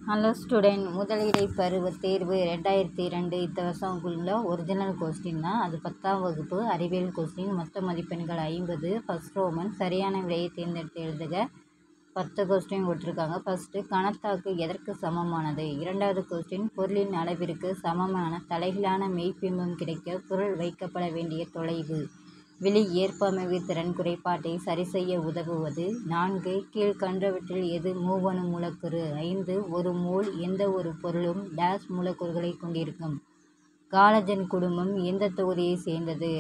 Hello student, முதலிடை பருவத் தேர்வு 2002 இந்த வருஷம் ஒரிஜினல் கொஸ்டின் தான். அது 10ஆம் வகுப்பு அறிவியல் கொஸ்டின். மொத்த மதிப்பெண்கள் 50. ஃபர்ஸ்ட் ரோமன் சரியான விடையை தேர்ந்தெடுத்து எழுதுக. 10 கொஸ்டின் கொடுத்துருக்காங்க. ஃபர்ஸ்ட்டு, கணத்தாக்கு எதற்கு சமமானது? இரண்டாவது கொஸ்டின், பொருளின் அளவிற்கு சமமான தலைகீழான மெய்பிம்பம் கிடைக்க பொருள் வைக்கப்பட வேண்டிய தொலைவு. விழி ஏற்பமைவு திறன் குறைபாட்டை சரிசெய்ய உதவுவது. 4. கீழ்கண்டவற்றில் எது மூவணு மூலக்கூறு? 5. ஒரு மோல் எந்த ஒரு பொருளும் டேஷ் மூலக்கூறுகளை கொண்டிருக்கும். காலஜன் குடும்பம் எந்த தொகுதியை சேர்ந்தது?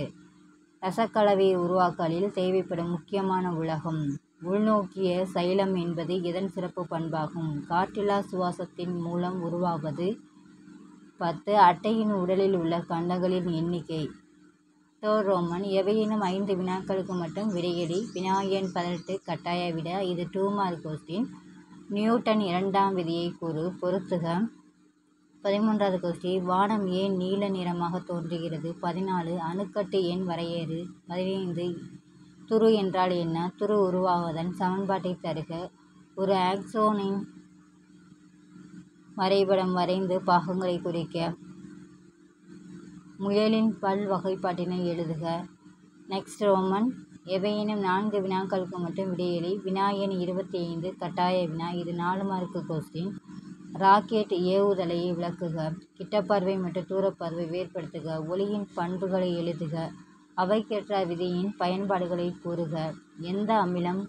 ரசக்கலவையை உருவாக்கலில் தேவைப்படும் முக்கியமான உலகம். உள்நோக்கிய சைலம் என்பது எதன் சிறப்பு பண்பாகும்? காற்றில்லா சுவாசத்தின் மூலம் உருவாவது. 10. அட்டையின் உடலில் உள்ள கண்டங்களின் எண்ணிக்கை. தேர்ட் ரோமன் எவையேனும் 5 வினாக்களுக்கு மட்டும் விடையெளி. வினா எண் 18 கட்டாய விடை. இது 2 மார்க் கொஸ்டின். நியூட்டன் இரண்டாம் விதியை கூறு. பொறுத்துக. 13வது கொஸ்டின், வானம் ஏன் நீல நிறமாக தோன்றுகிறது? 14. அணுக்கட்டு எண் வரையறு. 15. துரு என்றால் என்ன? துரு உருவாவதன் சமன்பாட்டை தருக. ஒரு ஆக்சோனின் வரைபடம் வரைந்து பாகங்களை குறிக்க. முயலின் பல் வகைப்பாட்டினை எழுதுக. நெக்ஸ்ட் ரோமன் எவையேனும் 4 வினாக்களுக்கு மட்டும் விடையெளி. வினா எண் 25 கட்டாய வினா. இது 4 மார்க் கொஸ்டின். ராக்கெட் ஏவுதலையை விளக்குக. கிட்டப்பார்வை மற்றும் தூரப்பார்வை வேறுபடுத்துக. ஒளியின் பண்புகளை எழுதுக. அவைக்கேற்ற விதியின் பயன்பாடுகளை கூறுக. எந்த அமிலம்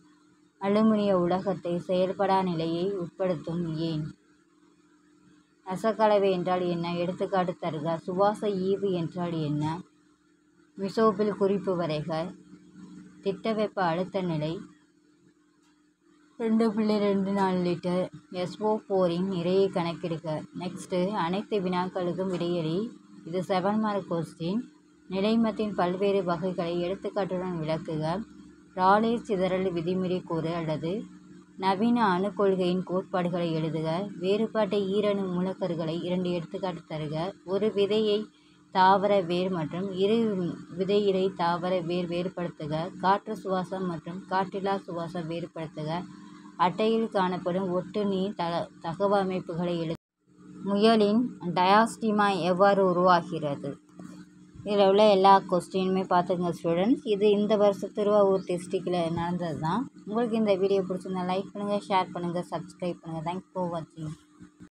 அலுமினிய உலகத்தை செயல்படா நிலையை உட்படுத்தும்? ஏன்? ரசக்கலவை என்றால் என்ன? எடுத்துக்காட்டு தருக. சுவாச ஈவு என்றால் என்ன? மிசோபில் குறிப்பு வரைக. திட்டவெப்ப அழுத்த நிலை 2.24 லிட்டர். SO4இன் நிறையை கணக்கிடுக. நெக்ஸ்ட்டு, அனைத்து வினாக்களுக்கும் விடையெளி. இது 7 மார்க் கொஸ்டின். நிலைமத்தின் பல்வேறு வகைகளை எடுத்துக்காட்டுடன் விளக்குக. ராலே சிதறல் விதிமுறை கூறு அல்லது நவீன அணுக் கொள்கையின் கோட்பாடுகளை எழுதுக. வேறுபட்ட ஈரணு மூலக்கூறுகளை 2 எடுத்துக்காட்டு தருக. ஒரு விதையை தாவர வேர் மற்றும் இரு விதையிலை தாவர வேர் வேறுபடுத்துக. காற்று சுவாசம் மற்றும் காற்றில்லா சுவாசம் வேறுபடுத்துக. அட்டையில் காணப்படும் ஒட்டு நீர் தகவமைப்புகளை எழுதுக. முயலின் டயாஸ்டிமா எவ்வாறு உருவாகிறது? இதில் உள்ள எல்லா கொஸ்டினுமே பார்த்துங்க ஸ்டூடெண்ட்ஸ். இது இந்த வருஷம் திருவாரூர் டிஸ்ட்ரிக்டில் நடந்தது தான். உங்களுக்கு இந்த வீடியோ பிடிச்சிருந்தா லைக் பண்ணுங்கள், ஷேர் பண்ணுங்கள், சப்ஸ்கிரைப் பண்ணுங்கள். தேங்க்ஸ் ஃபார் வாட்சிங்.